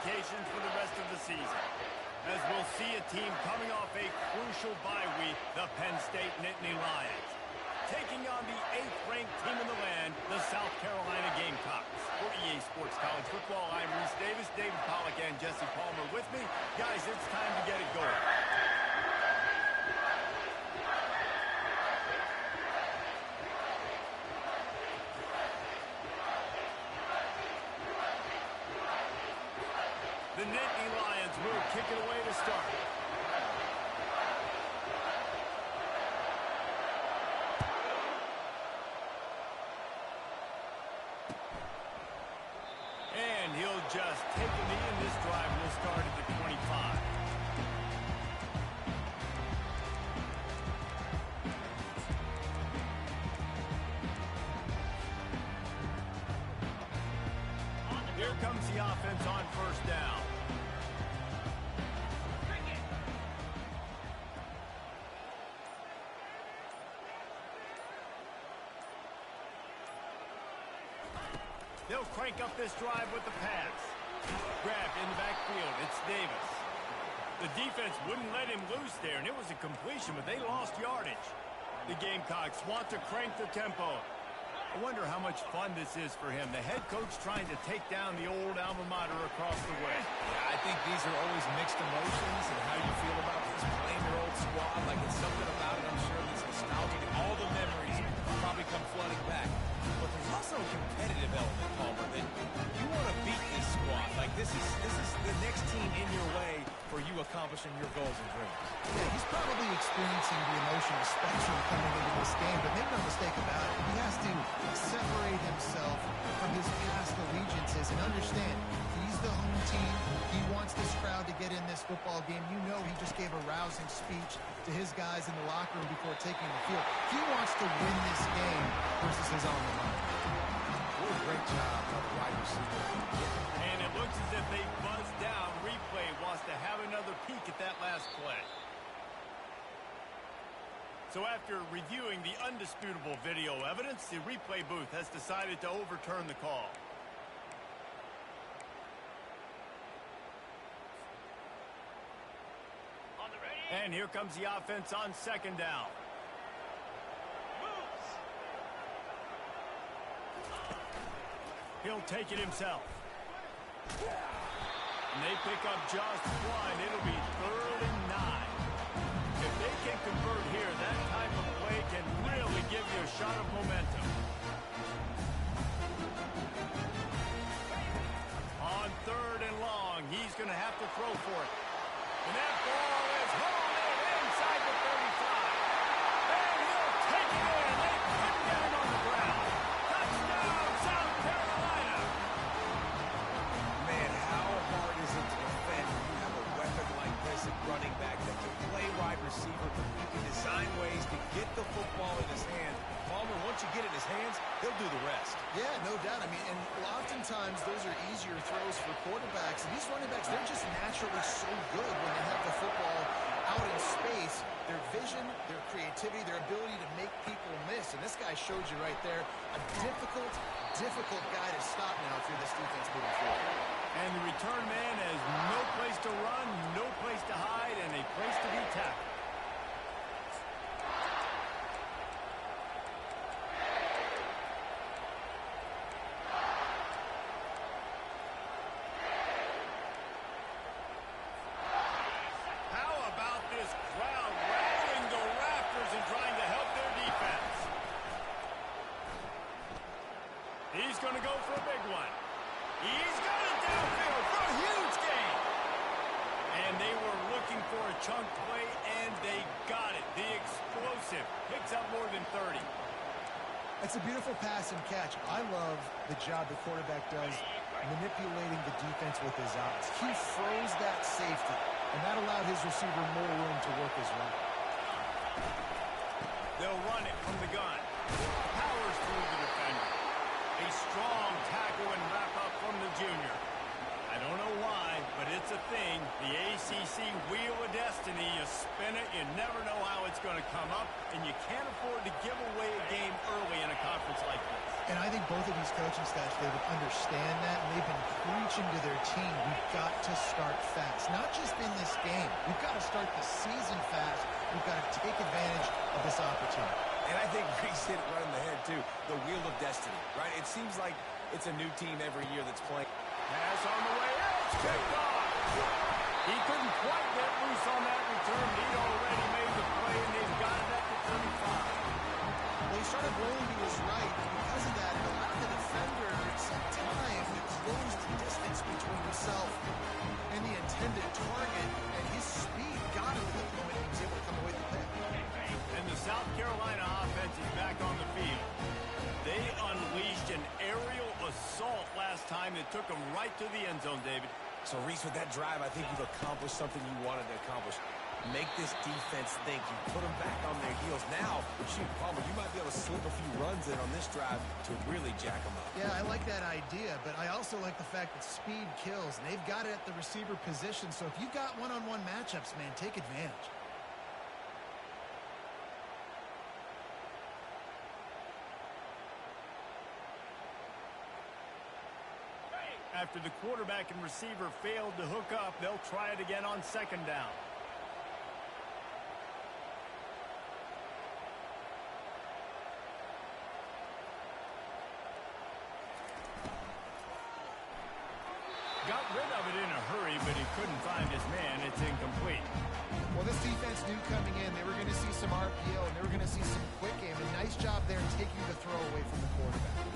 implications for the rest of the season, as we'll see a team coming off a crucial bye week, the Penn State Nittany Lions, taking on the 8th-ranked team in the land, the South Carolina Gamecocks. For EA Sports College Football, I'm Reese Davis, David Pollack, and Jesse Palmer with me. Guys, it's time to get it going. The Nittany Lions will kick it away to start. And he'll just take a knee, and this drive will start at the 25. Here comes the offense on first down. They'll crank up this drive with the pass. Grabbed in the backfield. It's Davis. The defense wouldn't let him loose there, and it was a completion, but they lost yardage. The Gamecocks want to crank the tempo. I wonder how much fun this is for him. The head coach trying to take down the old alma mater across the way. Yeah, I think these are always mixed emotions, and how you feel about this playing your old squad. Like, it's something about it, I'm sure, that's nostalgic. All the memories probably come flooding back. But there's also a competitive element, Palmer, that you want to beat this squad. Like, this is the next team in your way for you accomplishing your goals and dreams. Yeah, he's probably experiencing the emotional spectrum coming into this game, but make no mistake about it. He has to separate himself from his past allegiances and understand he's the home team. He wants this crowd to get in this football game. You know he just gave a rousing speech to his guys in the locker room before taking the field. He wants to win this game versus his alma mater. What a great job by the wide receiver. And it looks as if they buzzed down. Replay wants to have another peek at that last play. So after reviewing the undisputable video evidence, the replay booth has decided to overturn the call. And here comes the offense on second down. He'll take it himself. And they pick up just one. It'll be 3rd and 9. If they can convert here, that type of play can really give you a shot of momentum. On 3rd and long, he's going to have to throw for it. And that ball is hauled in inside the 35. And he'll take it in. They couldn't get him on the ground. Touchdown, South Carolina. Man, how hard is it to defend when you have a weapon like this at running back that can play wide receiver? He can design ways to get the football in his hands. Palmer, once you get it in his hands, he'll do the rest. Yeah, no doubt. I mean, and oftentimes those are easier throws for quarterbacks. And these running backs, they're just naturally so good when they have the football out in space. Their vision, their creativity, their ability to make people miss. And this guy showed you right there a difficult guy to stop now if you're this defense moving forward. And the return man has no place to run, no place to hide, and a place to be tackled. How about this crowd rattling the rafters and trying to help their defense? He's going to go for a big one. He's got it downfield for a huge gain. And they were looking for a chunk play, and they got it. The explosive picks up more than 30. It's a beautiful pass and catch. I love the job the quarterback does manipulating the defense with his eyes. He froze that safety, and that allowed his receiver more room to work his route. They'll run it from the gun. Powers through the defender. A strong tackle and wrap up from the junior. I don't know why, but it's it's a thing. The ACC Wheel of Destiny. You spin it, you never know how it's going to come up, and you can't afford to give away a game early in a conference like this. And I think both of these coaching staffs, they would understand that, and they've been preaching to their team, we've got to start fast. Not just in this game. We've got to start the season fast. We've got to take advantage of this opportunity. And I think Reese hit it right on the head, too. The Wheel of Destiny, right? It seems like it's a new team every year that's playing. Pass on the way. It's kicked off. He couldn't quite get loose on that return. He'd already made the play, and they've got it at the 35. Well, he started rolling to his right, and because of that, it allowed the defender some time to close the distance between himself and the intended target, and his speed got him to the point he was able to come away with the pick. And the South Carolina offense is back on the field. They unleashed an aerial assault last time that took them right to the end zone, David. So, Reese, with that drive, I think you've accomplished something you wanted to accomplish. Make this defense think. You put them back on their heels. Now, shoot, Palmer, you might be able to slip a few runs in on this drive to really jack them up. Yeah, I like that idea, but I also like the fact that speed kills, and they've got it at the receiver position. So if you've got one-on-one matchups, man, take advantage. After the quarterback and receiver failed to hook up, they'll try it again on second down. Got rid of it in a hurry, but he couldn't find his man. It's incomplete. Well, this defense knew coming in they were going to see some RPO, and they were going to see some quick game. A nice job there taking the throw away from the quarterback.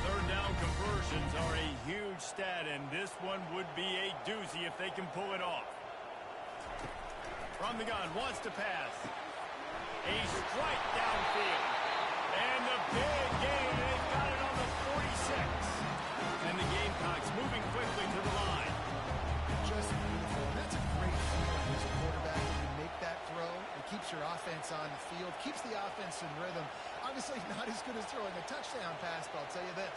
Third down conversions are a huge stat, and this one would be a doozy if they can pull it off. From the gun, wants to pass. A strike downfield. And the big gain, they've got it on the 46. And the Gamecocks moving quickly to the line. Just beautiful. And that's a great feeling as a quarterback when you make that throw. It keeps your offense on the field, keeps the offense in rhythm. Obviously not as good as throwing a touchdown pass, but I'll tell you this,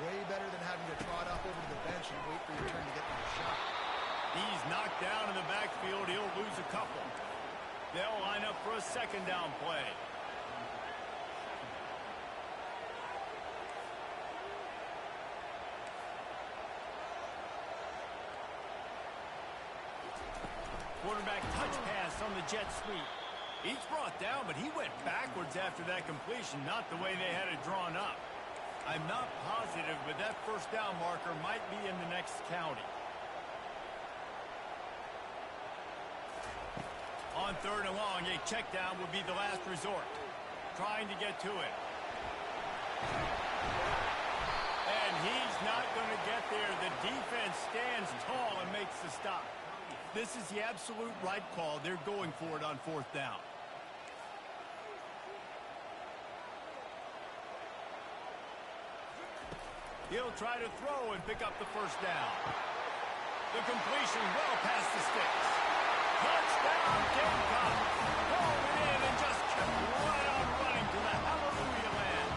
way better than having to trot up over to the bench and wait for your turn to get to the shot. He's knocked down in the backfield. He'll lose a couple. They'll line up for a second down play. Quarterback touch pass on the jet sweep. He's brought down, but he went backwards after that completion, not the way they had it drawn up. I'm not positive, but that first down marker might be in the next county. On third and long, a check down would be the last resort. Trying to get to it. And he's not going to get there. The defense stands tall and makes the stop. This is the absolute right call. They're going for it on fourth down. He'll try to throw and pick up the first down. The completion well past the sticks. Touchdown, Gamecocks. Pulled it in and just kept right on running to the hallelujah land.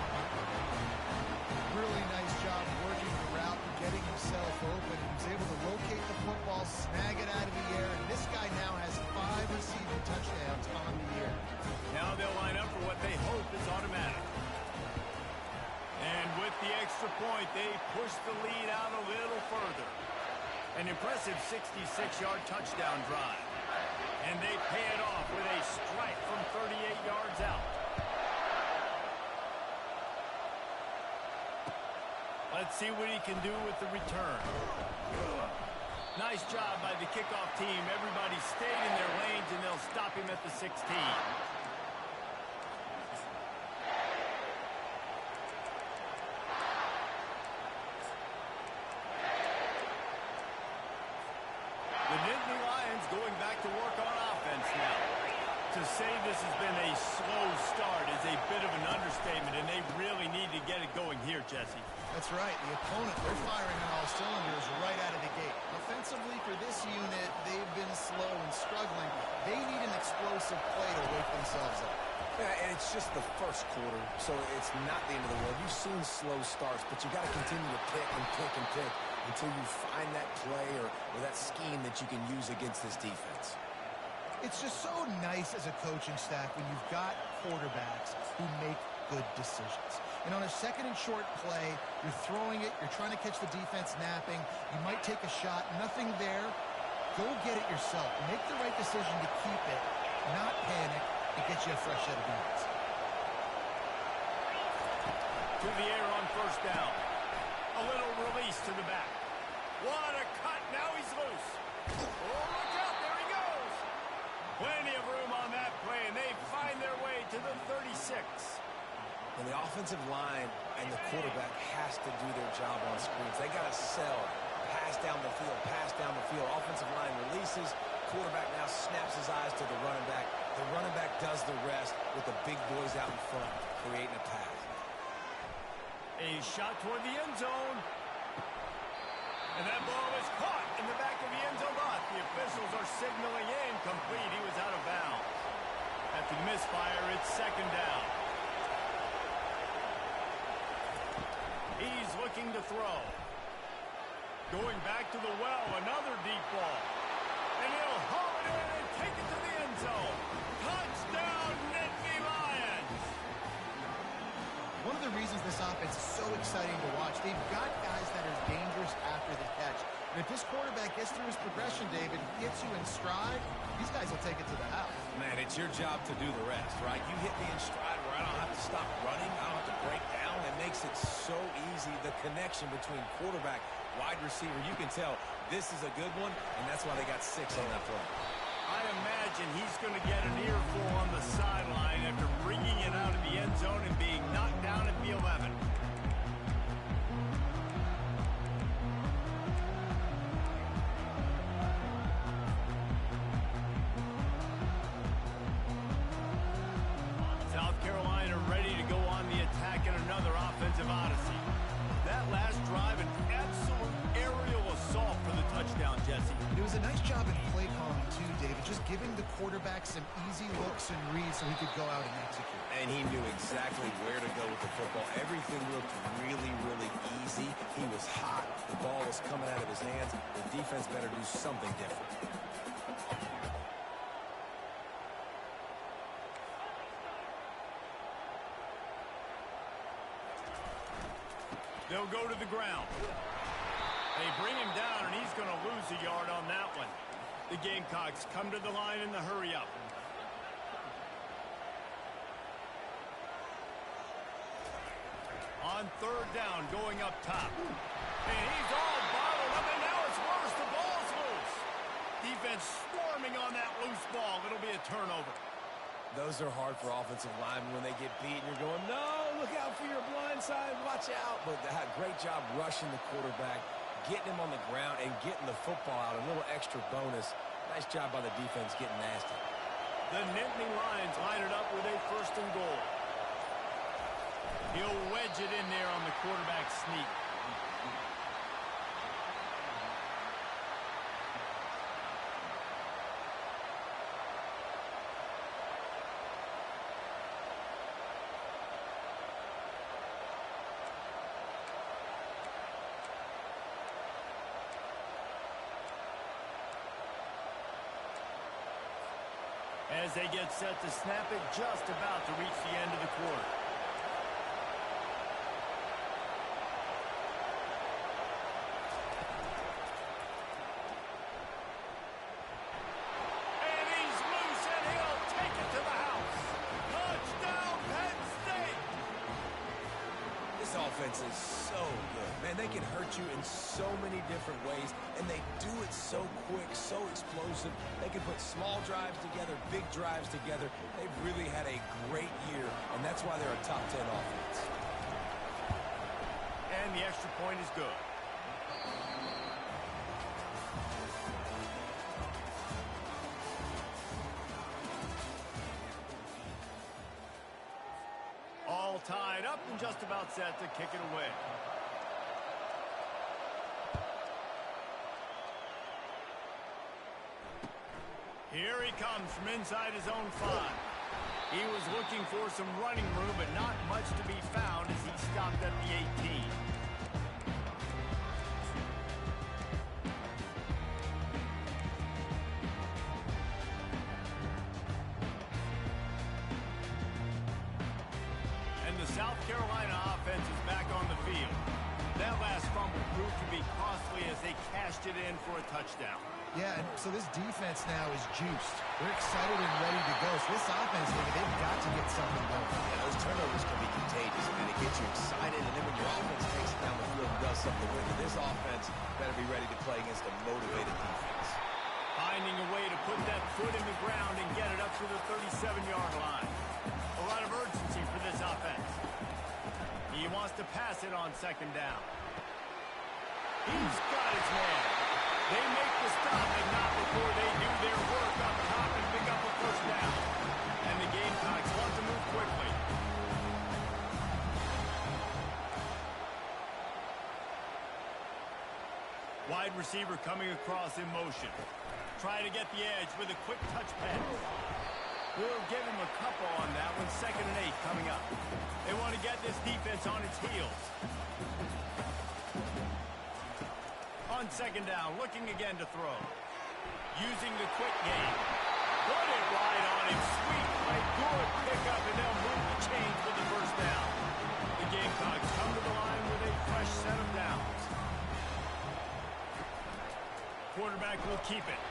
Really nice job working the route and getting himself open. He was able to locate the football, snag it out of the air, and this guy now has 5 receiving touchdowns on the year. Now they'll line up for what they hope is automatic. And with the extra point, they push the lead out a little further. An impressive 66-yard touchdown drive. And they pay it off with a strike from 38 yards out. Let's see what he can do with the return. Nice job by the kickoff team. Everybody stayed in their lanes, and they'll stop him at the 16. The Nittany Lions going back to work on offense now. To say this has been a slow start is a bit of an understatement, and they really need to get it going here, Jesse. That's right. The opponent, they're firing on all cylinders right out of the gate. Offensively, for this unit, they've been slow and struggling. They need an explosive play to wake themselves up. Yeah, and it's just the first quarter, so it's not the end of the world. You've seen slow starts, but you got to continue to pick and pick and pick until you find that play or that scheme that you can use against this defense. It's just so nice as a coaching staff when you've got quarterbacks who make good decisions. And on a second and short play, you're throwing it, you're trying to catch the defense napping, you might take a shot, nothing there. Go get it yourself. Make the right decision to keep it, not panic, and get you a fresh set of beans. To the air on first down. A little release to the back. What a cut. Now he's loose. Oh, look out. There he goes. Plenty of room on that play, and they find their way to the 36. And the offensive line and the quarterback has to do their job on screens. They got to sell. Pass down the field. Pass down the field. Offensive line releases. Quarterback now snaps his eyes to the running back. The running back does the rest with the big boys out in front, creating a path. A shot toward the end zone. And that ball is caught in the back of the end zone lot. The officials are signaling incomplete. He was out of bounds. After the misfire, it's second down. He's looking to throw. Going back to the well, another deep ball. And he'll haul it in and take it to the end zone. Touchdown, Nittany Lions! One of the reasons this offense is so exciting to watch, they've got guys that are dangerous after the catch. And if this quarterback gets through his progression, David, gets you in stride, these guys will take it to the house. Man, it's your job to do the rest, right? You hit me in stride where I don't have to stop running. I don't have to break down. It makes it so easy. The connection between quarterback, wide receiver, you can tell this is a good one, and that's why they got 6 on that play. I imagine he's going to get an earful on the sideline after bringing it out of the end zone and being knocked down at the 11. South Carolina ready to go on the attack in another offensive odyssey. That last drive, an absolute aerial assault for the touchdown, Jesse. It was a nice job in play calling, too, David, just giving the quarterback some easy looks and reads so he could go out and execute. And he knew exactly where to go with the football. Everything looked really, really easy. He was hot. The ball was coming out of his hands. The defense better do something different. They'll go to the ground. They bring him down, and he's going to lose a yard on that one. The Gamecocks come to the line in the hurry-up. On third down, going up top. And he's all bottled up, and now it's worse. The ball's loose. Defense swarming on that loose ball. It'll be a turnover. Those are hard for offensive linemen when they get beat, and you're going, no, look out for your blind side, watch out. But they had a great job rushing the quarterback, getting him on the ground, and getting the football out. A little extra bonus. Nice job by the defense getting nasty. The Nittany Lions line it up with a first and goal. He'll wedge it in there on the quarterback sneak. As they get set to snap it, just about to reach the end of the quarter. And he's loose, and he'll take it to the house. Touchdown, Penn State! This offense is so good. Man, they can hurt you in so many different ways, and they do it so quick, so explosive. They can put small drives together, big drives together. They've really had a great year, and that's why they're a top 10 offense. And the extra point is good. All tied up and just about set to kick it away. Here he comes from inside his own 5. He was looking for some running room, but not much to be found as he stopped at the 18. And the South Carolina offense is back on the field. That last fumble proved to be costly as they cashed it in for a touchdown. Yeah, and so this defense now is juiced. They're excited and ready to go. So this offense, they've got to get something going. Yeah, those turnovers can be contagious, man. It gets you excited, and then when your offense takes it down the field and does something with it, this offense better be ready to play against a motivated defense. Finding a way to put that foot in the ground and get it up to the 37-yard line. A lot of urgency for this offense. He wants to pass it on second down. He's got his man. They make the stop, and not before they do their work up top and pick up a first down. And the Gamecocks want to move quickly. Wide receiver coming across in motion. Trying to get the edge with a quick touch pass. We'll give him a couple on that one. 2nd and 8 coming up. They want to get this defense on its heels. On 2nd down, looking again to throw. Using the quick game. Put it right on him. Sweet play. Good pickup, and they'll move the chains with the first down. The Gamecocks come to the line with a fresh set of downs. Quarterback will keep it.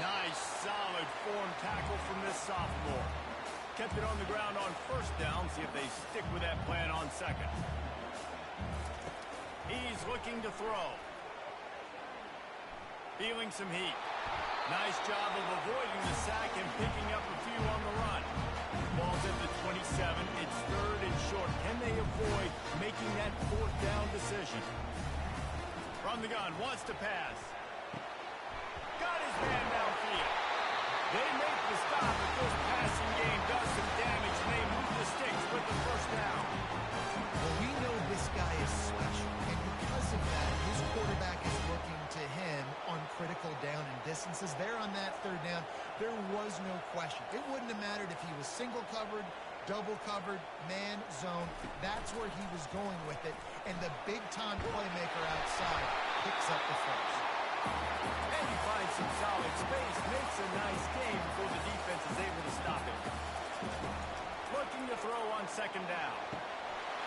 Nice, solid form tackle from this sophomore. Kept it on the ground on first down. See if they stick with that plan on second. He's looking to throw. Feeling some heat. Nice job of avoiding the sack and picking up a few on the run. Ball's at the 27. It's 3rd and short. Can they avoid making that 4th down decision? From the gun, wants to pass. Got his man downfield. They make the stop, but this passing game does some damage, and they move the sticks with the first down. Well, we know this guy is special, and because of that, his quarterback is looking to him on critical down and distances. There on that 3rd down, there was no question. It wouldn't have mattered if he was single covered, double covered, man, zone. That's where he was going with it, and the big-time playmaker outside picks up the first. And he finds some solid space, makes a nice game before the defense is able to stop him. Looking to throw on 2nd down.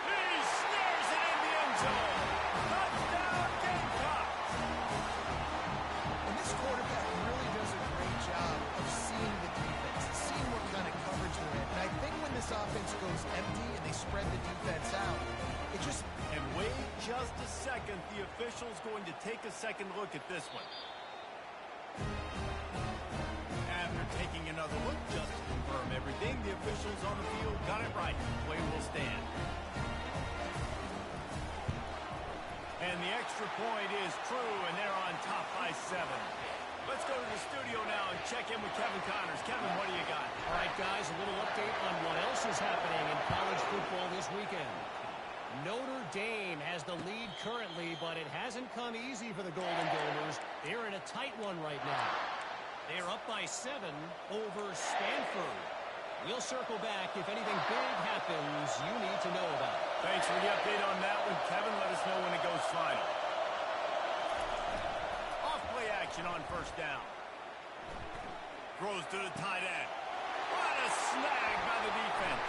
He snares it in the end zone. Touchdown, Gamecocks! And this quarterback really does a great job of seeing the defense, seeing what kind of coverage they're in. And I think when this offense goes empty and they spread the defense out, it just... And wait just a second. The official's going to take a second look at this one. After taking another look just to confirm everything, the officials on the field got it right. Play will stand. And the extra point is true, and they're on top by 7. Let's go to the studio now and check in with Kevin Connors. Kevin, what do you got? All right, guys, a little update on what else is happening in college football this weekend. Notre Dame has the lead currently, but it hasn't come easy for the Golden Gophers. They're in a tight one right now. They're up by 7 over Stanford. We'll circle back if anything big happens you need to know about. Thanks for the update on that one, Kevin. Let us know when it goes final. Off-play action on first down. Throws to the tight end. What a snag by the defense.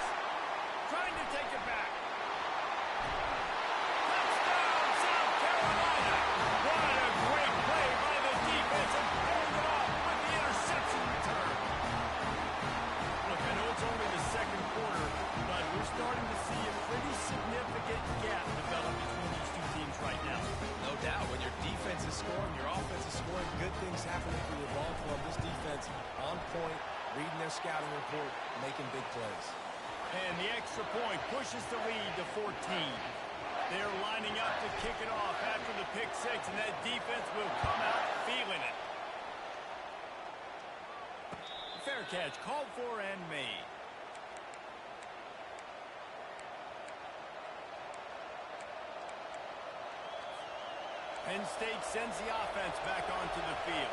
Trying to take it back. Touchdown, South Carolina. What a great play by the defense and pulling it off with the interception return. Look, I know it's only the 2nd quarter, but we're starting to see a pretty significant gap develop between these two teams right now. No doubt. When your defense is scoring, your offense is scoring, good things happening for your ball club. This defense on point, reading their scouting report, making big plays. And the extra point pushes the lead to 14. They're lining up to kick it off after the pick 6, and that defense will come out feeling it. Fair catch, called for and made. Penn State sends the offense back onto the field.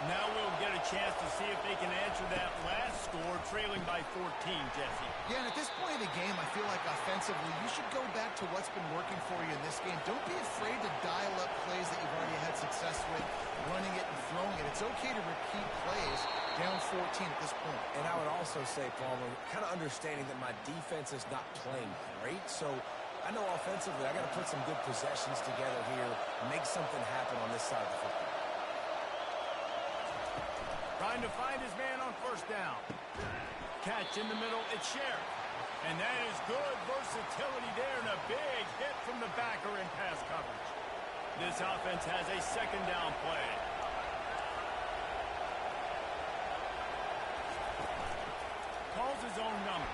Now we'll get a chance to see if they can answer that last score, trailing by 14, Jesse. Yeah, and at this point of the game, I feel like offensively, you should go back to what's been working for you in this game. Don't be afraid to dial up plays that you've already had success with, running it and throwing it. It's okay to repeat plays down 14 at this point. And I would also say, Palmer, kind of understanding that my defense is not playing great, so I know offensively I got to put some good possessions together here, make something happen on this side of the football. Trying to find his man on first down. Catch in the middle, it's Sheriff. And that is good versatility there and a big hit from the backer in pass coverage. This offense has a second down play. Calls his own number.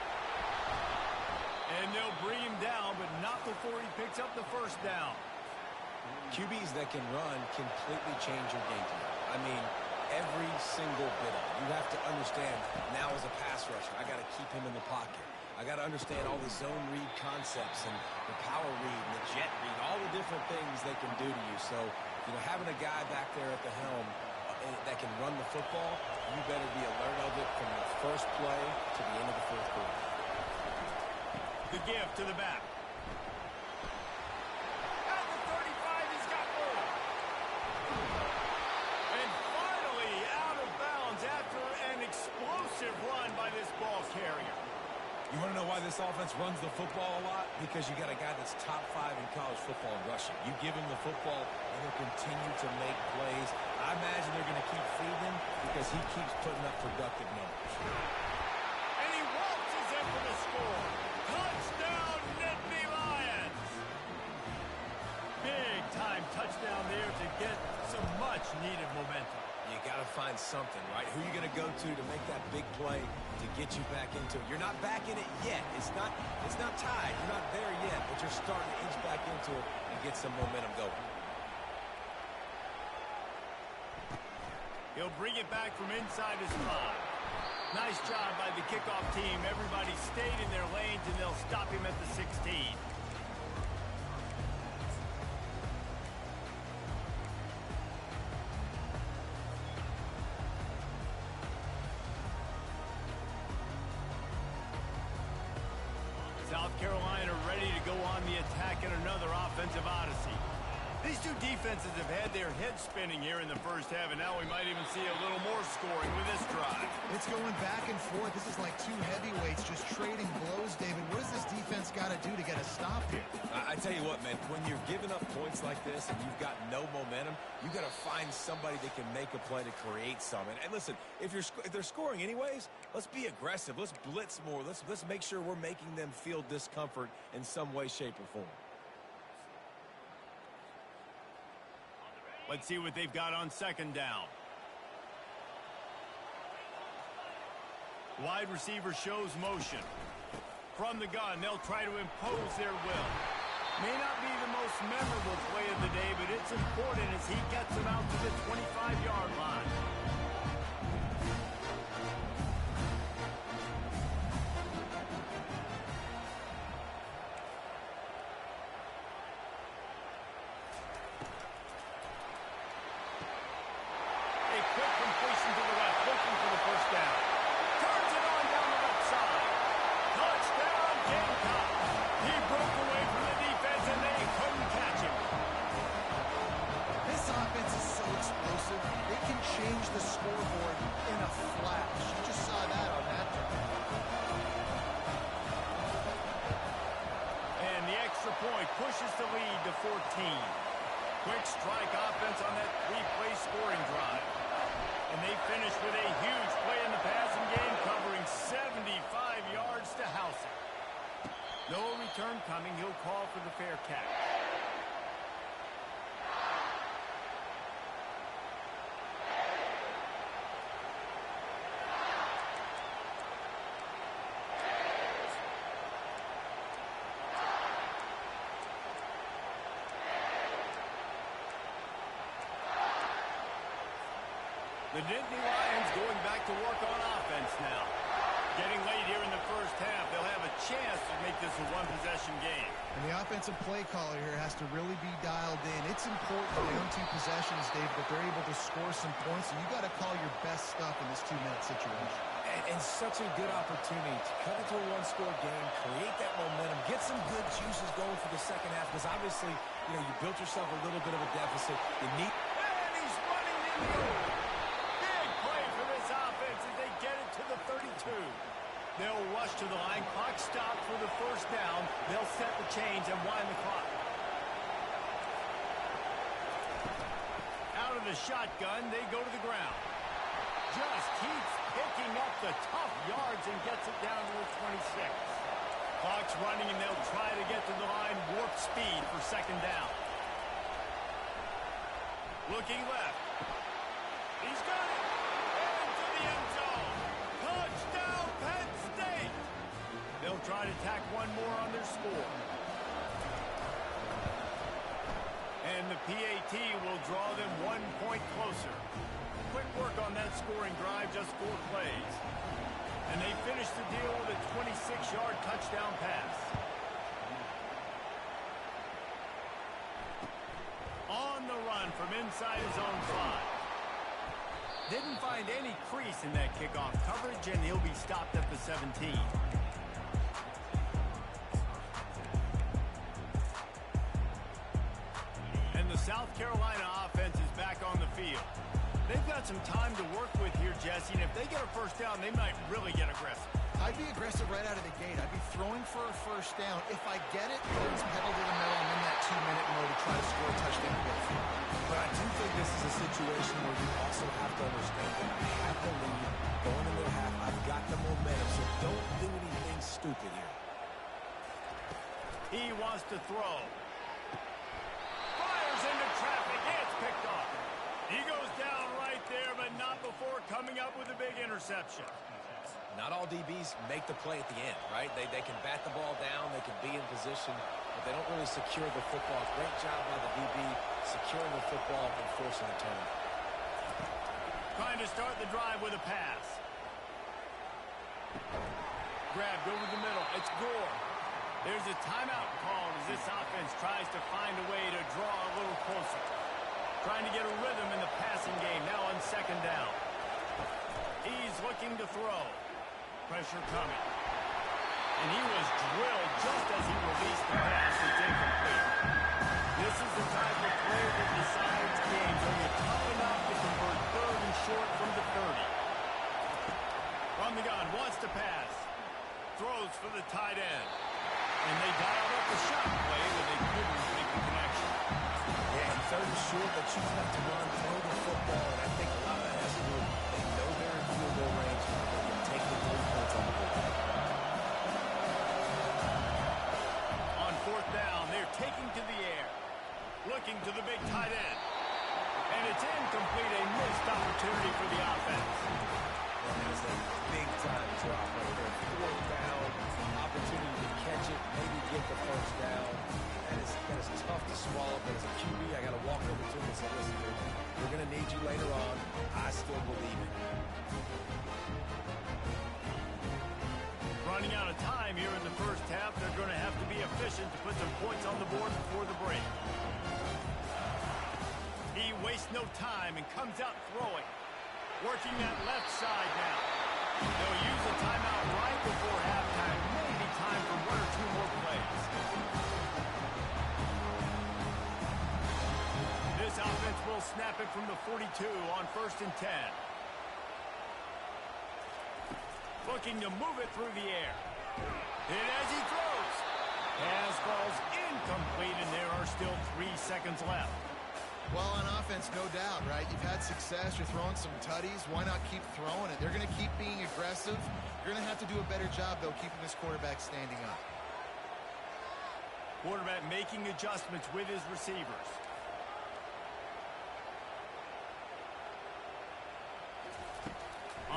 And they'll bring him down, but not before he picks up the first down. QBs that can run completely change your game plan. I mean, every single bit of it. You have to understand now as a pass rusher, I got to keep him in the pocket. I got to understand all the zone read concepts and the power read and the jet read, all the different things they can do to you. So, you know, having a guy back there at the helm that can run the football, you better be alert of it from the first play to the end of the fourth quarter. The give to the back. At the 35, he's got more. And finally out of bounds after an explosive run by this ball carrier. You want to know why this offense runs the football a lot? Because you got a guy that's top 5 in college football in rushing. You give him the football, and he'll continue to make plays. I imagine they're going to keep feeding him because he keeps putting up productive numbers. And he waltzes in for the score. Touchdown, Nittany Lions! Big time touchdown there to get some much-needed momentum. You got to find something, right? Who are you going to go to make that big play to get you back into it? You're not back in it yet. It's not tied. You're not there yet, but you're starting to inch back into it and get some momentum going. He'll bring it back from inside his 5. Nice job by the kickoff team. Everybody stayed in their lanes, and they'll stop him at the 16. South Carolina ready to go on the attack in another offensive odyssey. These two defenses have had their heads spinning here in the first half, and now we might even see a little more scoring with this drive. It's going back and forth. This is like two heavyweights just trading blows, David. What does this defense got to do to get a stop here? I tell you what, man, when you're giving up points like this and you've got no momentum, you got to find somebody that can make a play to create some. And listen, if they're scoring anyways, let's be aggressive. Let's blitz more. Let's make sure we're making them feel discomfort in some way, shape, or form. Let's see what they've got on second down. Wide receiver shows motion. From the gun, they'll try to impose their will. May not be the most memorable play of the day, but it's important as he gets them out to the 25-yard line. Change the scoreboard in a flash. You just saw that on that drive. And the extra point pushes the lead to 14. Quick strike offense on that 3-play scoring drive. And they finish with a huge play in the passing game, covering 75 yards to house it. No return coming. He'll call for the fair catch. The Nittany Lions going back to work on offense now. Getting late here in the first half, they'll have a chance to make this a one-possession game. And the offensive play caller here has to really be dialed in. It's important on 2 possessions, Dave, that they're able to score some points, and you got to call your best stuff in this 2-minute situation. And such a good opportunity to cut into a one-score game, create that momentum, get some good juices going for the second half, because obviously, you know, you built yourself a little bit of a deficit. You need... And he's running in the open. Big play for this offense as they get it to the 32. They'll rush to the line. Clock stopped for the first down. They'll set the chains and wind the clock. Out of the shotgun, they go to the ground. Just keeps picking up the tough yards and gets it down to the 26. Clock's running, and they'll try to get to the line. Warp speed for second down. Looking left. He's got it. Into the end zone. Touchdown, Penn State. They'll try to tack one more on their score. And the PAT will draw them 1 point closer. Quick work on that scoring drive, just 4 plays. And they finish the deal with a 26-yard touchdown pass. On the run from inside his own 5. Didn't find any crease in that kickoff coverage, and he'll be stopped at the 17. And the South Carolina offense is back on the field. They've got some time to work with here, Jesse, and if they get a first down, they might really get aggressive. I'd be aggressive right out of the gate. I'd be throwing for a first down. If I get it, then it's pedal to the metal. I'm in that 2-minute mode to try to score a touchdown to go through. But I do think this is a situation where you also have to understand that I have the lead going into the half. I've got the momentum, so don't do anything stupid here. He wants to throw. Fires into traffic. It's picked off. He goes down right there, but not before coming up with a big interception. Not all DBs make the play at the end, right? They can bat the ball down, they can be in position, but they don't really secure the football. Great job by the DB securing the football and forcing the turnover. Trying to start the drive with a pass. Grabbed over the middle. It's Gore. There's a timeout called as this offense tries to find a way to draw a little closer. Trying to get a rhythm in the passing game now on second down. He's looking to throw. Pressure coming. And he was drilled just as he released the pass. It's incomplete. This is the type of play that decides games. Are you tough enough to convert third and short from the 30? From the gun, wants to pass. Throws for the tight end. And they dialed up the shot play, but they couldn't make the connection. Yeah, and third and short, they choose not to run, throw the football, and I think a lot of that has to do with they know they're in field goal range, and take the 3 points on the board. On fourth down, they're taking to the air. Looking to the big tight end. And it's incomplete, a missed opportunity for the offense. And there's a big-time drop right there. Fourth down, opportunity to catch it, maybe get the first down. That is tough to swallow, but as a QB, I got to walk over to him and say, listen, dude, we're going to need you later on. I still believe it. Running out of time here in the first half, they're going to have to be efficient to put some points on the board before the break. He wastes no time and comes out throwing. Working that left side now. They'll use a timeout right before halftime. Maybe time for 1 or 2 more plays. This offense will snap it from the 42 on 1st and 10. Looking to move it through the air. And as he throws, pass falls incomplete, and there are still 3 seconds left. Well, on offense, no doubt, right? You've had success. You're throwing some tutties. Why not keep throwing it? They're going to keep being aggressive. You're going to have to do a better job, though, keeping this quarterback standing up. Quarterback making adjustments with his receivers.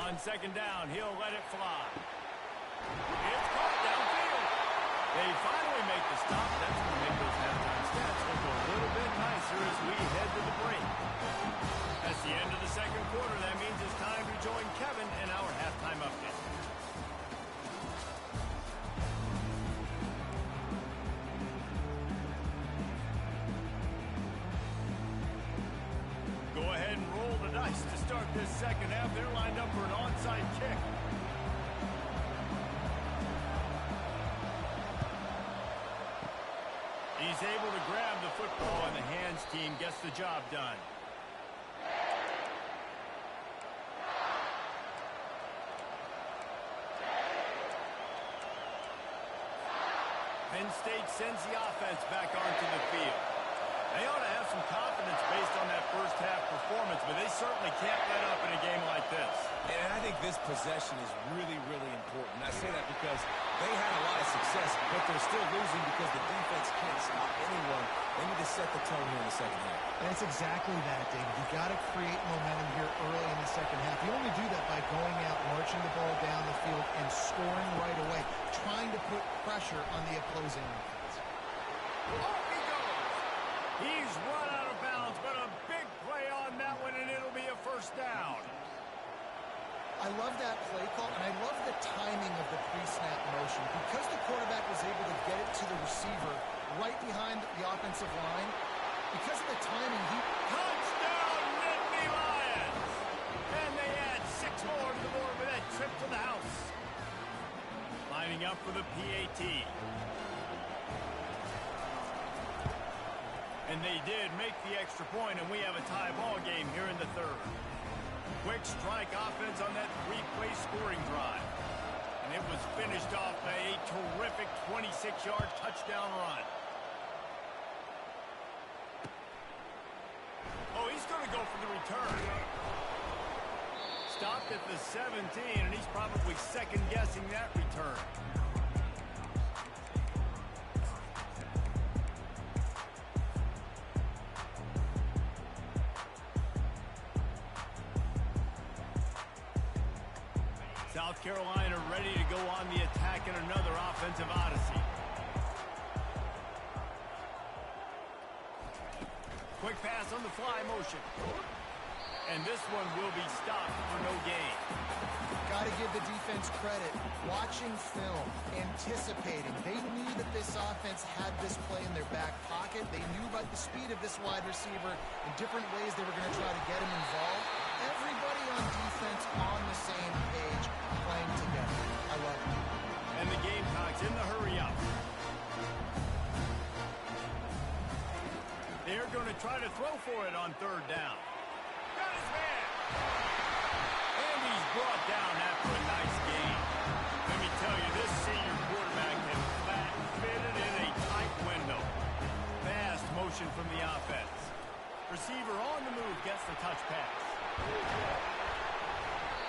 On second down, he'll let it fly. It's caught downfield. They finally make the stop. That's going to make those halftime stats look a little bit nicer as we head to the break. That's the end of the second quarter. That means it's time to join Kevin in our halftime update. this second half. They're lined up for an onside kick. He's able to grab the football, and the hands team gets the job done. Penn State sends the offense back onto the field. They ought to have some confidence based on that first half performance, but they certainly can't let up in a game like this. And I think this possession is really, really important. I say that because they had a lot of success, but they're still losing because the defense can't stop anyone. They need to set the tone here in the second half. And it's exactly that, David. You've got to create momentum here early in the second half. You only do that by going out, marching the ball down the field, and scoring right away, trying to put pressure on the opposing offense. Off he goes. He's run out of bounds, but a big play on that one, and it'll be a first down. I love that play call, and I love the timing of the pre-snap motion. Because the quarterback was able to get it to the receiver right behind the offensive line, because of the timing, Touchdown, Nittany Lions! And they add 6 more to the board with that trip to the house. Lining up for the PAT. And they did make the extra point, and we have a tie ball game here in the third. Quick strike offense on that 3-play scoring drive. And it was finished off by a terrific 26-yard touchdown run. Oh, he's going to go for the return. Stopped at the 17, and he's probably second-guessing that return. South Carolina ready to go on the attack in another offensive odyssey. Quick pass on the fly motion. And this one will be stopped for no gain. got to give the defense credit. Watching film, anticipating. They knew that this offense had this play in their back pocket. They knew about the speed of this wide receiver in different ways they were going to try to get him involved. Everybody on defense on the same page, playing together. I love it. And the Gamecocks in the hurry-up. They're going to try to throw for it on third down. Got his man. And he's brought down after a nice gain. Let me tell you, this senior quarterback can fit it in a tight window. Fast motion from the offense. Receiver on the move gets the touch pass.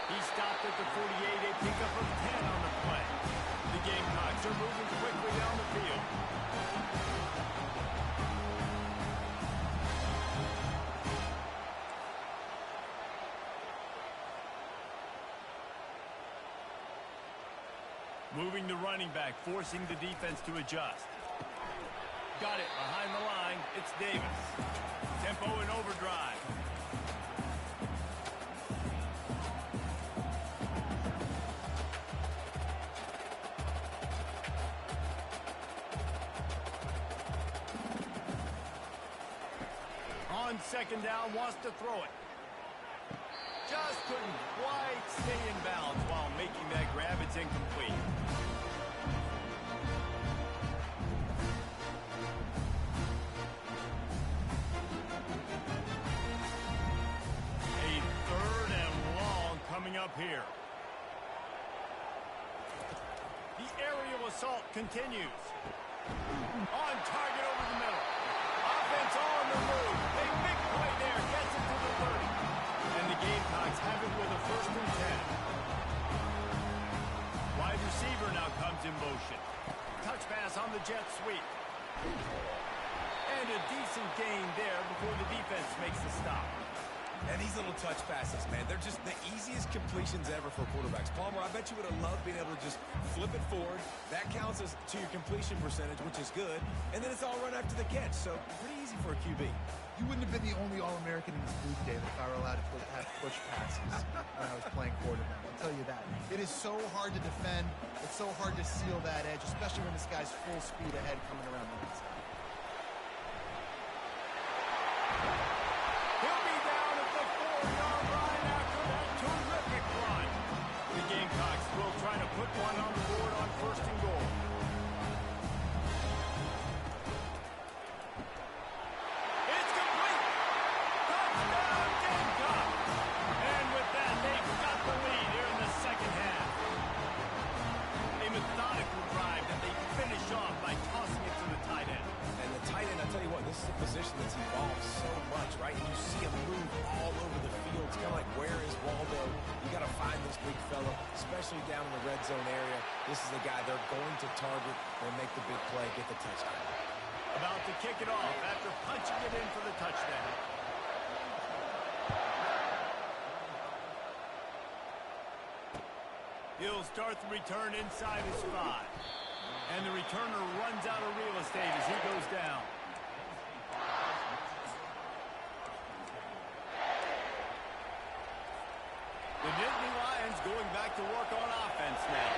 He stopped at the 48, a pickup of 10 on the play. The Gamecocks are moving quickly down the field. Moving the running back, forcing the defense to adjust. Got it behind the line. It's Davis. Tempo and overdrive. On second down, wants to throw it. Just couldn't quite stay in bounds while making that grab. It's incomplete. A third and long coming up here. The aerial assault continues. On target over the middle. Offense on the move. A big play there. Gets it to the 30. And the Gamecocks have it with a 1st and 10. Wide receiver now comes in motion. Touch pass on the jet sweep. And a decent gain there before the defense makes the stop. And these little touch passes, man, they're just the easiest completions ever for quarterbacks. Palmer, I bet you would have loved being able to just flip it forward. That counts as to your completion percentage, which is good. And then it's all run after the catch, so pretty easy for a QB. You wouldn't have been the only All-American in this booth, David, if I were allowed to have push passes when I was playing quarterback. I'll tell you that. It is so hard to defend. It's so hard to seal that edge, especially when this guy's full speed ahead coming around the inside. He'll be down at the 4-yard line after blocks, right? And you see him move all over the field. It's kind of like, where is Waldo? You got to find this big fella, especially down in the red zone area. This is the guy they're going to target and make the big play, get the touchdown. About to kick it off after punching it in for the touchdown. He'll start the return inside his 5. And the returner runs out of real estate as he goes down. The Nittany Lions going back to work on offense now.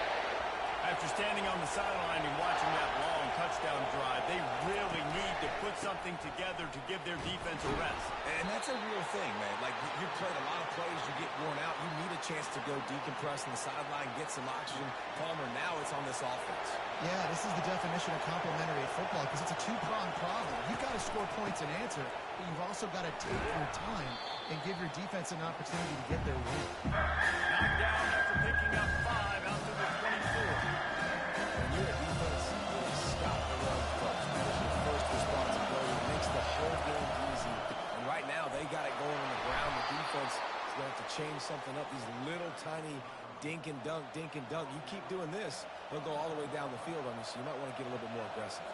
After standing on the sideline and watching that long touchdown drive, they really need to put something together to give their defense a rest. And that's a real thing, man. Like, you played a lot of plays, you get worn out. You need a chance to go decompress on the sideline, get some oxygen. Palmer, now it's on this offense. Yeah, this is the definition of complementary football because it's a two-pronged problem. You've got to score points and answer, but you've also got to take your time and give your defense an opportunity to get their win. Knocked down after picking up 5 out to the 24. When you're a defense, you stop the run first. That's your first responsibility. It makes the whole game easy. And right now, they got it going on the ground. The defense is going to have to change something up. These little tiny dink and dunk, dink and dunk. You keep doing this, they'll go all the way down the field on you, so you might want to get a little bit more aggressive.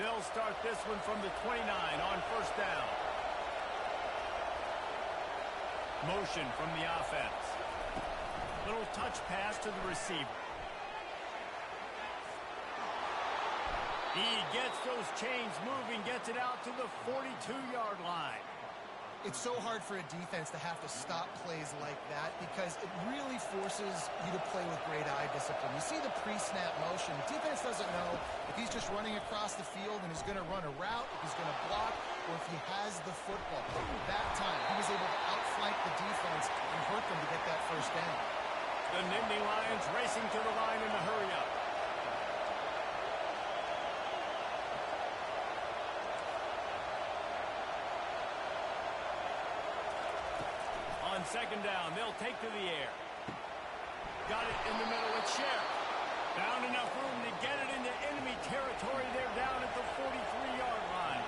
They'll start this one from the 29 on first down. Motion from the offense. Little touch pass to the receiver. He gets those chains moving, gets it out to the 42-yard line. It's so hard for a defense to have to stop plays like that because it really forces you to play with great eye discipline. You see the pre-snap motion. Defense doesn't know if he's just running across the field and he's going to run a route, if he's going to block, or if he has the football. That time, he was able to outflank the defense and hurt them to get that first down. The Nittany Lions racing to the line in the hurry-up. On second down, they'll take to the air. Got it in the middle with Sheriff. Found enough room to get it into enemy territory. They're down at the 43-yard line.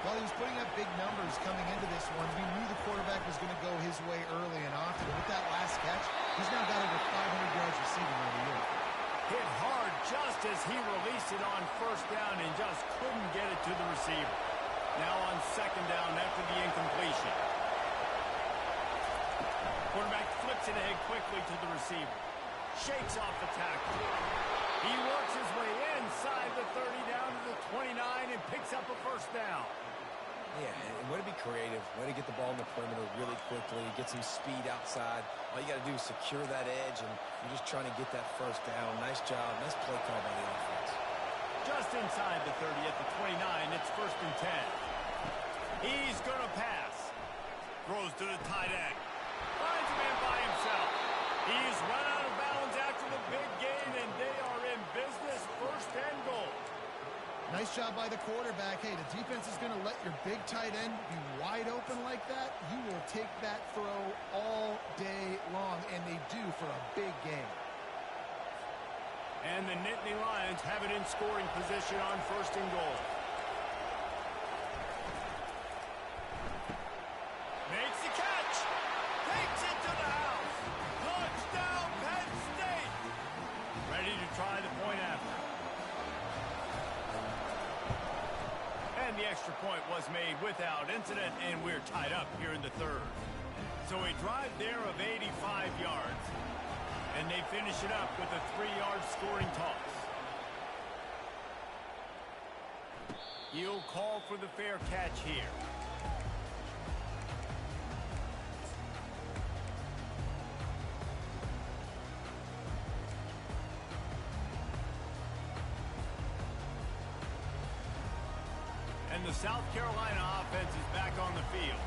Well, he was putting up big numbers coming into this one. We knew the quarterback was going to go his way early and often. With that last catch, he's now got over 500 yards receiving on the year. Hit hard just as he released it on first down and just couldn't get it to the receiver. Now on second down after the incompletion. Quarterback flips it ahead quickly to the receiver. Shakes off the tackle. He works his way inside the 30 down to the 29 and picks up a first down. Yeah, and way to be creative. Way to get the ball in the perimeter really quickly. Get some speed outside. All you got to do is secure that edge, and you're just trying to get that first down. Nice job. Nice play call by the offense. Just inside the 30 at the 29. It's first and 10. He's going to pass. Throws to the tight end. Finds a man by himself. He's run out of bounds after the big gain, and they are in business. First and goal. Nice job by the quarterback. Hey, the defense is going to let your big tight end be wide open like that. You will take that throw all day long, and they do for a big gain. And the Nittany Lions have it in scoring position on first and goal. Makes the catch. Takes it to the house. Touchdown, Penn State. Ready to try the point after. And the extra point was made without incident, and we're tied up here in the third. So a drive there of 85 yards. And they finish it up with a 3-yard scoring toss. He'll call for the fair catch here. And the South Carolina offense is back on the field.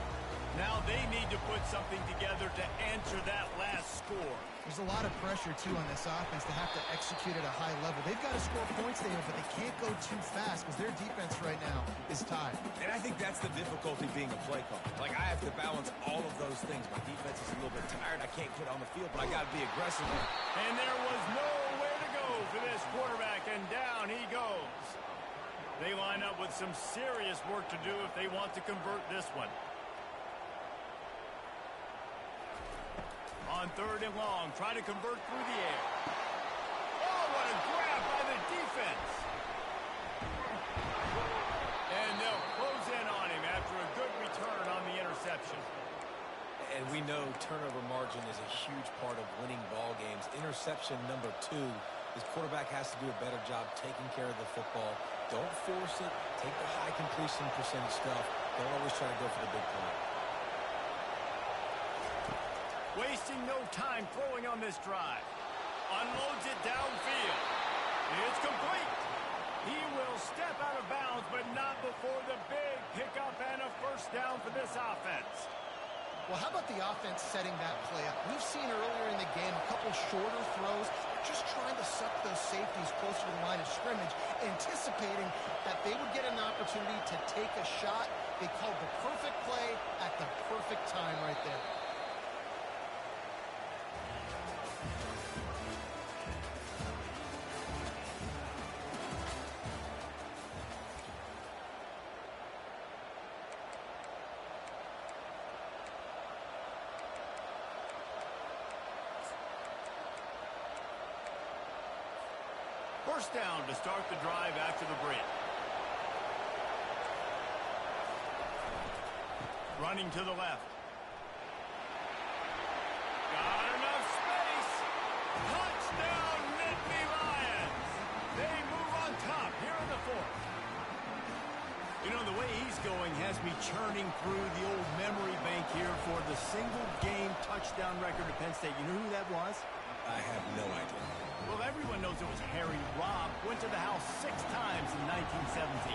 Now they need to put something together to answer that last score. There's a lot of pressure, too, on this offense to have to execute at a high level. They've got to score points there, but they can't go too fast because their defense right now is tied. And I think that's the difficulty being a play caller. Like, I have to balance all of those things. My defense is a little bit tired. I can't put it on the field, but I got to be aggressive. And there was nowhere to go for this quarterback, and down he goes. They line up with some serious work to do if they want to convert this one. On 3rd and long, try to convert through the air. Oh, what a grab by the defense. And they'll close in on him after a good return on the interception. And we know turnover margin is a huge part of winning ball games. Interception number 2. His quarterback has to do a better job taking care of the football. Don't force it. Take the high completion percentage stuff. Don't always try to go for the big play. Wasting no time throwing on this drive. Unloads it downfield. It's complete. He will step out of bounds, but not before the big pickup and a first down for this offense. Well, how about the offense setting that play up? We've seen earlier in the game a couple shorter throws, just trying to suck those safeties closer to the line of scrimmage, anticipating that they would get an opportunity to take a shot. They called the perfect play at the perfect time right there. First down to start the drive after the break. Running to the left. Got enough space. Touchdown, Nittany Lions. They move on top here in the 4th. You know, the way he's going has me churning through the old memory bank here for the single-game touchdown record of Penn State. You know who that was? I have no idea. Well, everyone knows it was Harry Robb. Went to the house 6 times in 1917.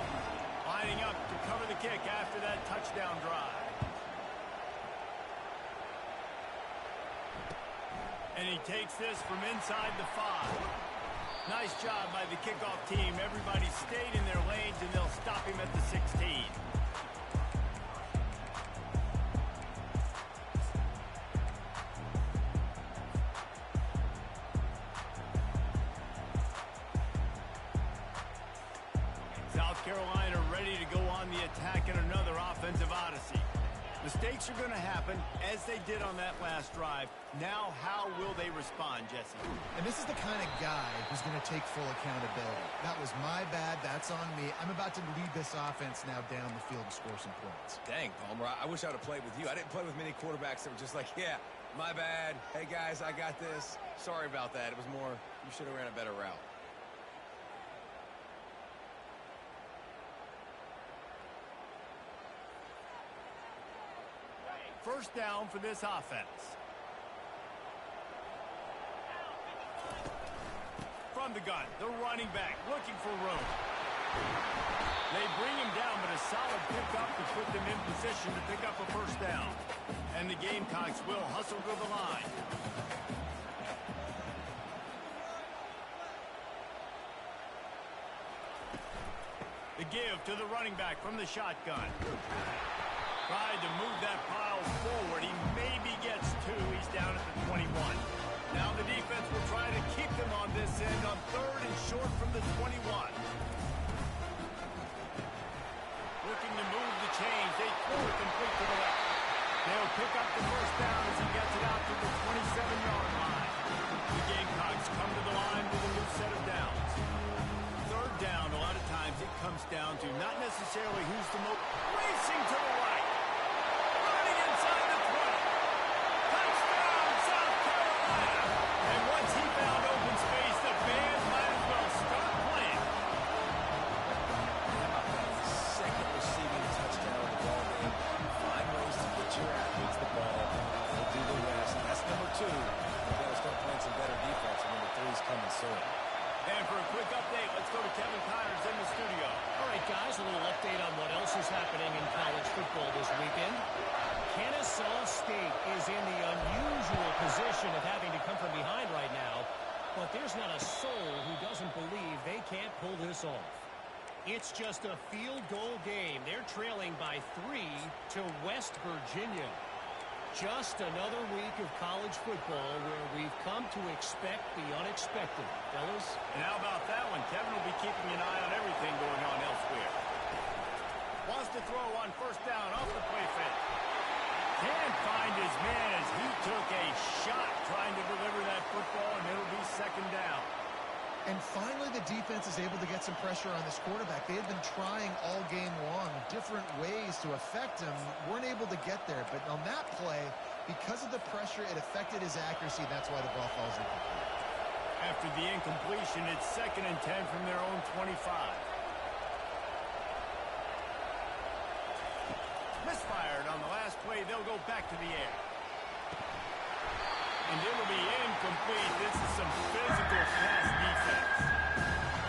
Lining up to cover the kick after that touchdown drive. And he takes this from inside the 5. Nice job by the kickoff team. Everybody stayed in their lanes, and they'll stop him at the 16. Carolina ready to go on the attack in another offensive odyssey. Mistakes are going to happen, as they did on that last drive. Now, how will they respond, Jesse? And this is the kind of guy who's going to take full accountability. That was my bad. That's on me. I'm about to lead this offense now down the field and score some points. Dang, Palmer, I wish I would have played with you. I didn't play with many quarterbacks that were just like, yeah, my bad. Hey, guys, I got this. Sorry about that. It was more, you should have ran a better route. First down for this offense. From the gun, the running back looking for room. They bring him down, but a solid pickup to put them in position to pick up a first down. And the Gamecocks will hustle to the line. The give to the running back from the shotgun. Tried to move that pile forward. He maybe gets 2. He's down at the 21. Now the defense will try to keep them on this end on 3rd and short from the 21. Looking to move the chains. They throw it complete to the left. They'll pick up the first down as he gets it out to the 27-yard line. The Gamecocks come to the line with a new set of downs. 3rd down, a lot of times it comes down to not necessarily who's the most racing to the right. Running inside the 20. Touchdown, South Carolina. And once he found open space, the fans might as well start playing. How about that? Second receiving touchdown of the ball game. Find ways to get your athletes the ball. They'll do the rest. That's number 2. They've got to start playing some better defense, and number 3 is coming soon. And for a quick update, let's go to Kevin Connors in the studio. All right, guys, a little update on what else is happening in college football this weekend. Kennesaw State is in the unusual position of having to come from behind right now, but there's not a soul who doesn't believe they can't pull this off. It's just a field goal game. They're trailing by 3 to West Virginia. Just another week of college football where we've come to expect the unexpected. Fellas? And how about that one? Kevin will be keeping an eye on everything going on elsewhere. Wants to throw on first down off the play fake. Can't find his man as he took a shot trying to deliver that football, and it'll be second down. And finally, the defense is able to get some pressure on this quarterback. They had been trying all game long different ways to affect him. Weren't able to get there. But on that play, because of the pressure, it affected his accuracy. That's why the ball falls incomplete. After the incompletion, it's 2nd and 10 from their own 25. Misfired on the last play. They'll go back to the air. And it'll be incomplete. This is some physical pass defense.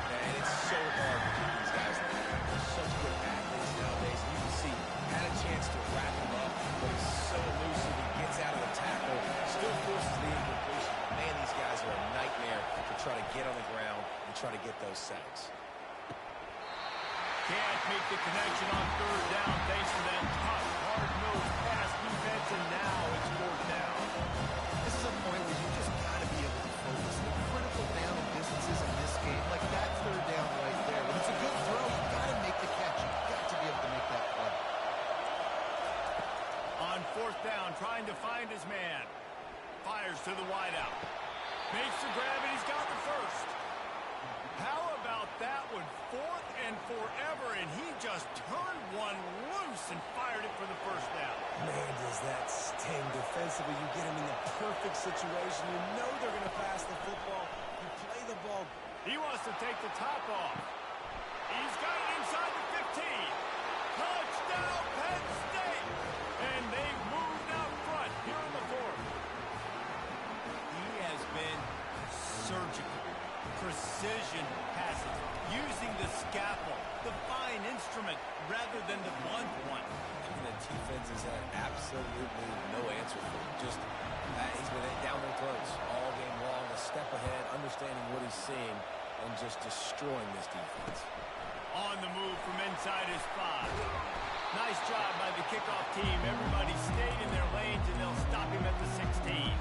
And it's so hard to keep these guys like that. They're such good athletes nowadays. You can see, had a chance to wrap him up, but he's so elusive. He gets out of the tackle, still forces the incompletion. Man, these guys are a nightmare to try to get on the ground and try to get those sacks. Can't make the connection on 3rd down thanks to that tough, hard-nosed pass defense, and now it's 4th down. This is a point where you just got to be able to focus. The critical down and distances in this game, like that 3rd down right there. When it's a good throw, you got to make the catch. You've got to be able to make that play. On 4th down, trying to find his man. Fires to the wideout. Makes the grab, and he's got the first. How about that one? 4th and forever, and he just turned one loose and fired it for the first down. Man, does that sting defensively. You get him in the perfect situation. You know they're going to pass the football. You play the ball. He wants to take the top off. He's got it inside the 15. Touchdown, Penn State! And they've moved out front here in the 4th. He has been surgical. Precision passing, using the scalpel, the fine instrument, rather than the blunt one. And the defense has had absolutely no answer for him. Just, he's been down their throats all game long, a step ahead, understanding what he's seeing, and just destroying this defense. On the move from inside his 5. Nice job by the kickoff team. Everybody stayed in their lanes, and they'll stop him at the 16.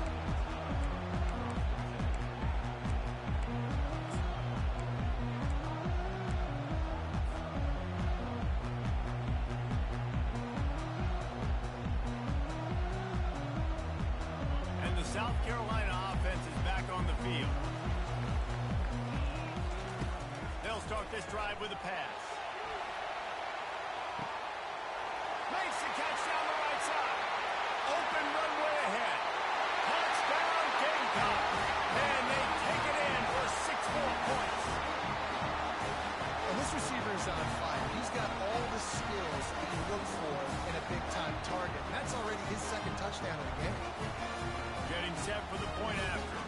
South Carolina offense is back on the field. They'll start this drive with a pass. Makes the catch down the right side. Open runway ahead. Touchdown Gamecocks. And they take it in for 6 more points. Well, this receiver is on fire. He's got all the skills that you look for in a big-time target. And that's already his 2nd touchdown of the game. Getting set for the point after.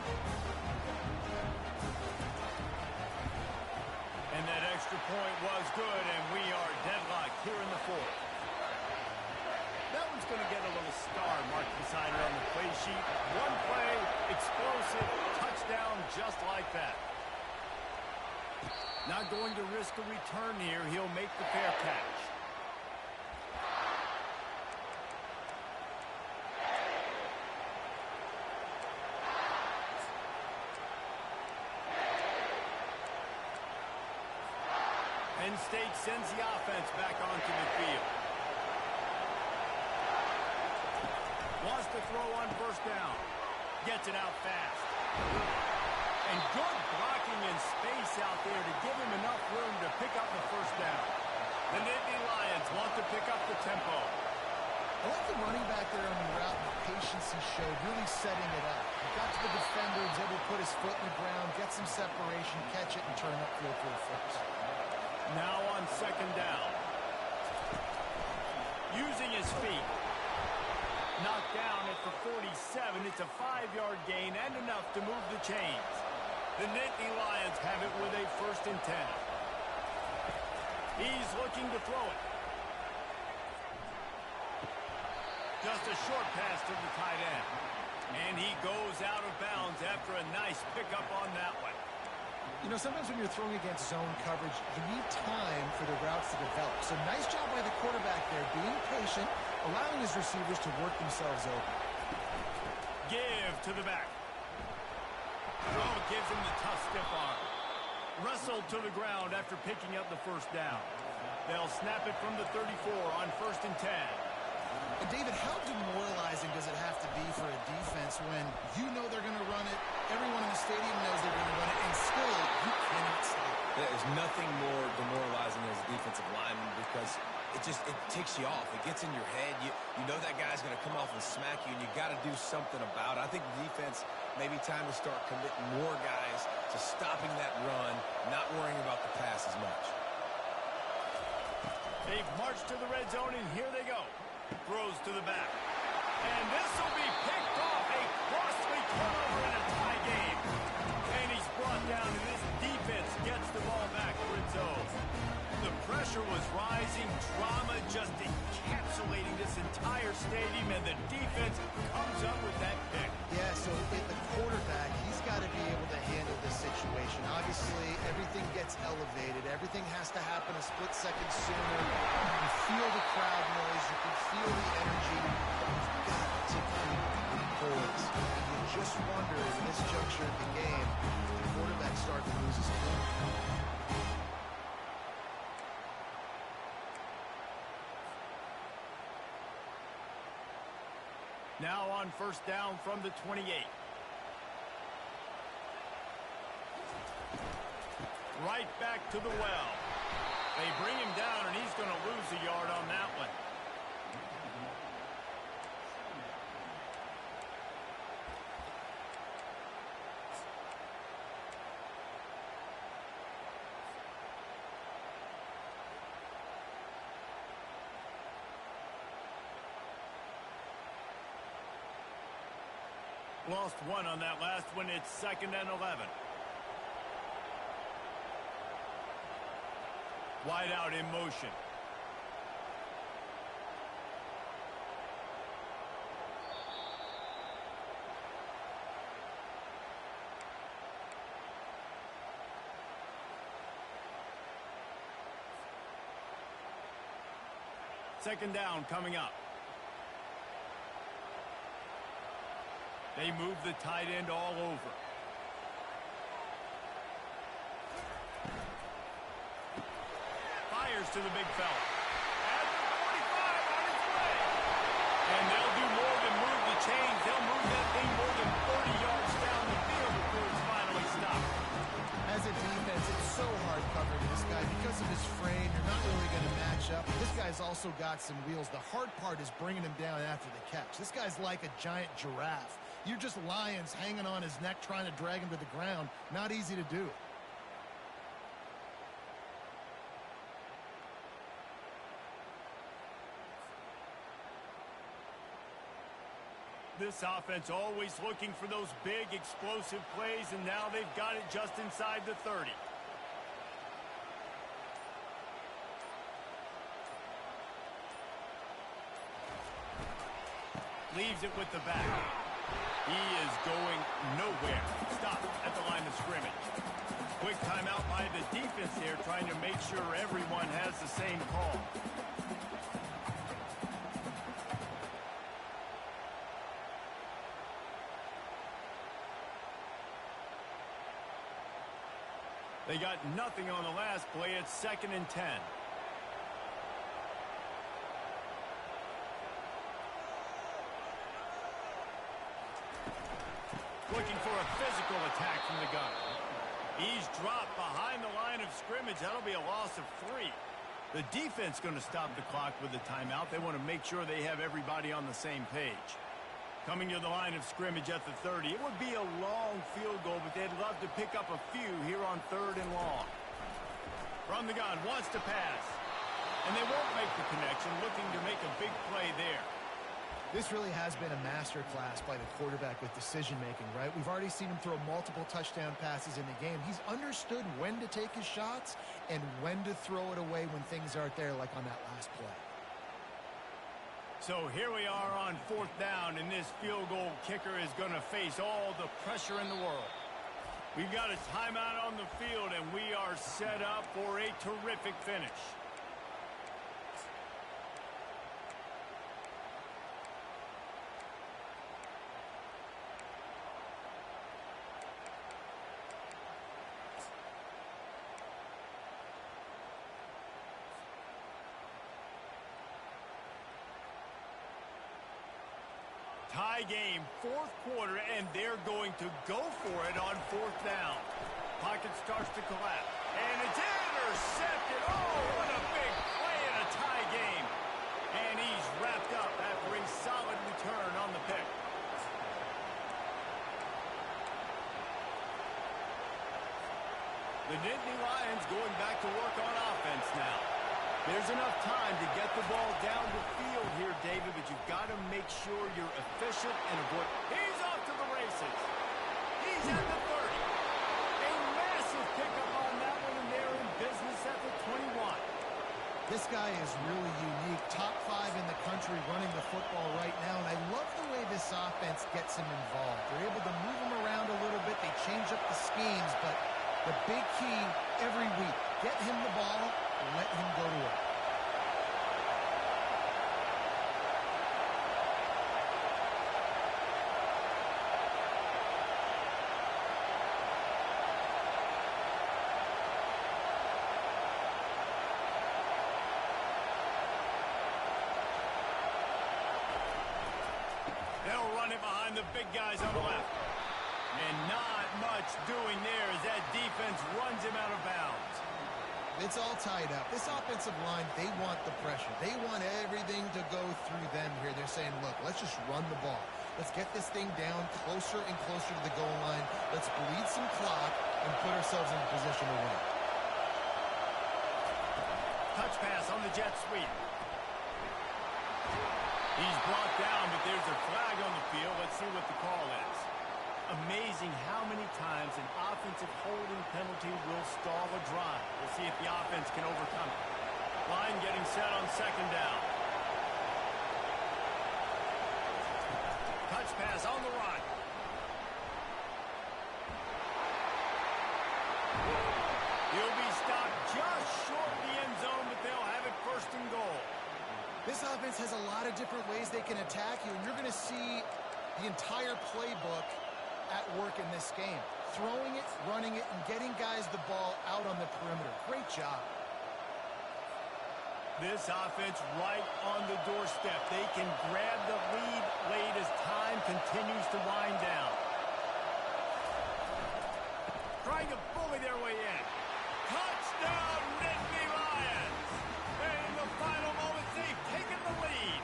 And that extra point was good, and we are deadlocked here in the 4th. That one's going to get a little star marked beside it on the play sheet. One play, explosive, touchdown just like that. Not going to risk a return here. He'll make the fair catch. Penn State sends the offense back onto the field. Wants to throw on first down. Gets it out fast. And good blocking in space out there to give him enough room to pick up the first down. The Nittany Lions want to pick up the tempo. I like the running back there on the route and the patience he showed, really setting it up. He got to the defender, was able to put his foot in the ground, get some separation, catch it, and turn upfield for the first. Now on 2nd down. Using his feet. Knocked down at the 47. It's a 5-yard gain and enough to move the chains. The Nittany Lions have it with a 1st and 10. He's looking to throw it. Just a short pass to the tight end. And he goes out of bounds after a nice pickup on that one. You know, sometimes when you're throwing against zone coverage, you need time for the routes to develop. So nice job by the quarterback there, being patient, allowing his receivers to work themselves open. give to the back. Oh, gives him the tough stiff arm. Wrestled to the ground after picking up the first down. They'll snap it from the 34 on 1st and 10. And David, how demoralizing does it have to be for a defense when you know they're going to run it, everyone in the stadium knows they're going to run it, and still you cannot stop it? There's nothing more demoralizing as a defensive lineman because it ticks you off. It gets in your head. You know that guy's going to come off and smack you, and you got to do something about it. I think the defense maybe time to start committing more guys to stopping that run, not worrying about the pass as much. They've marched to the red zone, and here they go. Throws to the back. And this will be picked off. A costly turnover in a tie game. And he's brought down, and this defense gets the ball back for its own. The pressure was rising. Drama just encapsulating this entire stadium, and the defense comes up with that pick. Yeah, so at the quarterback, he's got to be able to handle this situation. Obviously, everything gets elevated. Everything has to happen a split second sooner. You can feel the crowd noise. You can feel the energy. You've got to keep poise. And you just wonder, in this juncture of the game, if the quarterback starting to lose his cool. Now on 1st down from the 28. Right back to the well. They bring him down, and he's going to lose a yard on that one. Lost one on that last one. It's 2nd and 11. Wide out in motion. Second down coming up. They move the tight end all over. Fires to the big fella. At the 45 on its way. And they'll do more than move the chains. They'll move that thing more than 30 yards down the field before it's finally stopped. As a defense, it's so hard covering this guy. Because of his frame, you're not really going to match up. This guy's also got some wheels. The hard part is bringing him down after the catch. This guy's like a giant giraffe. You're just lions hanging on his neck trying to drag him to the ground. Not easy to do. This offense always looking for those big explosive plays, and now they've got it just inside the 30. Leaves it with the back. He is going nowhere. Stop at the line of scrimmage. Quick timeout by the defense there, trying to make sure everyone has the same call. They got nothing on the last play. It's 2nd and 10. Looking for a physical attack from the gun. He's dropped behind the line of scrimmage. That'll be a loss of 3. The defense going to stop the clock with the timeout. They want to make sure they have everybody on the same page. Coming to the line of scrimmage at the 30. It would be a long field goal, but they'd love to pick up a few here on 3rd and long. From the gun, wants to pass. And they won't make the connection, looking to make a big play there. This really has been a masterclass by the quarterback with decision-making, right? We've already seen him throw multiple touchdown passes in the game. He's understood when to take his shots and when to throw it away when things aren't there, like on that last play. So here we are on 4th down, and this field goal kicker is going to face all the pressure in the world. We've got a timeout on the field, and we are set up for a terrific finish. tie game, fourth quarter, and they're going to go for it on fourth down. Pocket starts to collapse, and it's intercepted. Oh, what a big play in a tie game. And he's wrapped up after a solid return on the pick. The Nittany Lions going back to work on offense now. There's enough time to get the ball down the field here, David, but you've got to make sure you're efficient and avoid. He's off to the races. He's at the 30. A massive pickup on that one, and they're in business at the 21. This guy is really unique. Top 5 in the country running the football right now, and I love the way this offense gets him involved. They're able to move him around a little bit. They change up the schemes, but the big key every week, get him the ball, let him go to work. They'll run it behind the big guys on the left. And not much doing there as that defense runs him out of bounds. It's all tied up. This offensive line, they want the pressure. They want everything to go through them here. They're saying, look, let's just run the ball. Let's get this thing down closer and closer to the goal line. Let's bleed some clock and put ourselves in a position to win. Touch pass on the jet sweep. He's brought down, but there's a flag on the field. Let's see what the call is. Amazing how many times an offensive holding penalty will stall a drive. We'll see if the offense can overcome it. Line getting set on second down. Touch pass on the run. He'll be stopped just short of the end zone, but they'll have it first and goal. This offense has a lot of different ways they can attack you, and you're going to see the entire playbook at work in this game. Throwing it, running it, and getting guys the ball out on the perimeter. Great job. This offense right on the doorstep. They can grab the lead late as time continues to wind down. Trying to bully their way in. Touchdown, Nittany Lions! And in the final moments, they've taken the lead.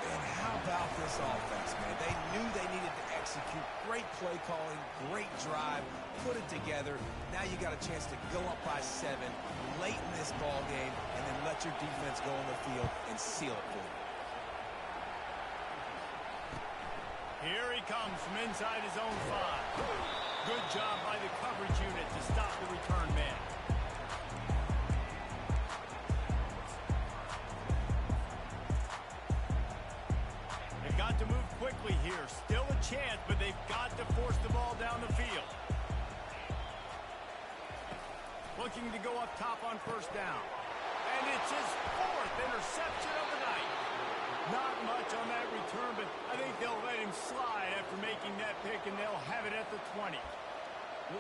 And how about this offense, man? They knew they needed to execute. Great play calling, great drive, put it together. Now you got a chance to go up by 7 late in this ball game and then let your defense go on the field and seal it for you. Here he comes from inside his own 5. Good job by the coverage unit to stop the return man. They've got to move quickly here. Still a chance, but they've got to force the ball down the field. Looking to go up top on first down. And it's his 4th interception of the night. Not much on that return, but I think they'll let him slide after making that pick, and they'll have it at the 20.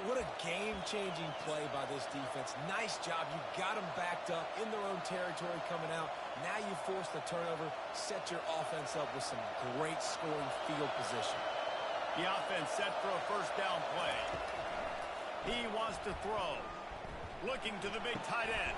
What a game-changing play by this defense. Nice job. You got them backed up in their own territory coming out. Now you force the turnover, set your offense up with some great scoring field position. The offense set for a first down play. He wants to throw. Looking to the big tight end.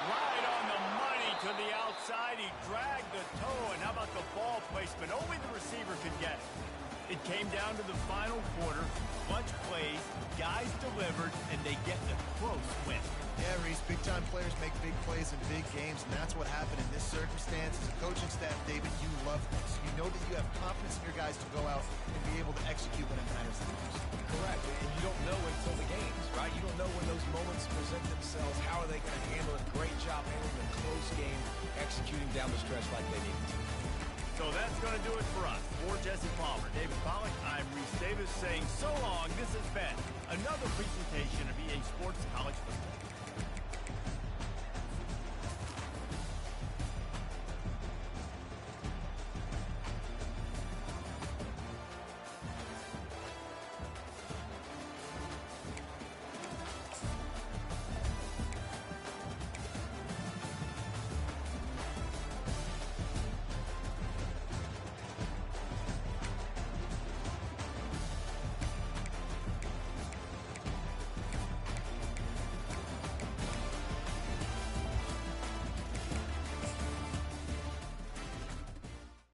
Right on the money to the outside. He dragged the toe, and how about the ball placement? Only the receiver could get it. It came down to the final quarter. Bunch plays, guys delivered, and they get the close win. Yeah, Reese, big-time players make big plays in big games, and that's what happened in this circumstance. As a coaching staff, David, you love this. You know that you have confidence in your guys to go out and be able to execute when it matters the most. Correct, and you don't know until the games, right? You don't know when those moments present themselves. How are they going to handle it? Great job handling a close game, executing down the stretch like they needed to. So that's going to do it for us. For Jesse Palmer, David Pollack, I'm Reese Davis saying so long. This has been another presentation of EA Sports College Football.